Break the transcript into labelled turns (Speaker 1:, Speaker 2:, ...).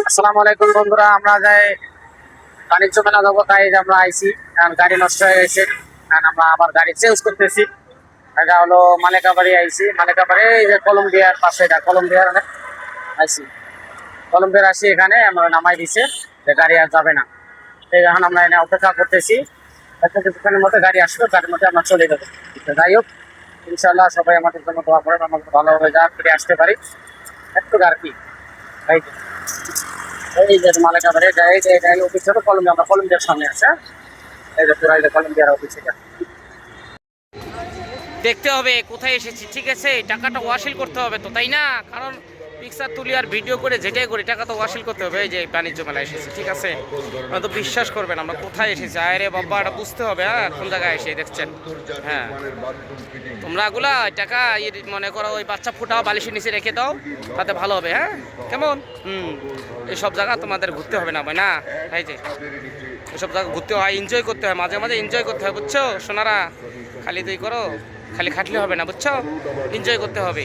Speaker 1: আসসালামু আলাইকুম বন্ধুরা, আমরা যাই বাণিজ্য মেলা যাবো, তাই আমরা আইছি। কারণ গাড়ি নষ্ট হয়ে গেছে, কারণ আমরা আবার গাড়ি চেঞ্জ করতেছি। এটা হলো মালেকাবাড়ি আইছি। মালেকাবাড়ি এই যে কলম্বিয়ার পাশে, এটা কলম্বিয়ার আইছি। কলম্বিয়ার আসি, এখানে আমরা নামাই দিছে যে গাড়ি আর যাবে না। এখন আমরা এনে অপেক্ষা করতেছি, কিছুক্ষণের মধ্যে গাড়ি আসবে, গাড়ির মধ্যে আমরা চলে যাবো। যাই হোক, ইনশাল্লাহ সবাই আমাদের জন্য দোয়া করেন, আমরা ভালোভাবে যা ফিরে আসতে পারি একটু আর কি। এই যে মালেকাবাড়ি, এই যে এটা অফিস হলো কলম্বিয়া, আমরা কলম্বিয়ার সামনে আছে। এই যে পুরো কলম্বিয়ার অফিস এটা।
Speaker 2: দেখতে হবে কোথায় এসেছি, ঠিক আছে? টাকাটা ওয়াসিল করতে হবে তো, তাই না? কারণ পিকচার তুলি আর ভিডিও করে যেটাই করি টাকা তো ওয়াসিল করতে হবে। এই যে বাণিজ্য মেলা এসেছি, ঠিক আছে? আমরা তো বিশ্বাস করবেন আমরা কোথায় এসেছি। আরে বাবা, এটা বুঝতে হবে। হ্যাঁ, কোন জায়গায় এসে দেখছেন? হ্যাঁ, তোমরা এগুলা টাকা মনে করো ওই বাচ্চা ফুটাও বালিশের নিচে রেখে দাও, তাতে ভালো হবে। হ্যাঁ, কেমন? এইসব জায়গা তোমাদের ঘুরতে হবে না ভাই, না? এই যে এসব জায়গা ঘুরতে হয়, এনজয় করতে হয়, মাঝে মাঝে এনজয় করতে হয়, বুঝছো সোনারা? খালি তুই করো, খালি খাটলে হবে না, বুঝছো? এনজয় করতে হবে।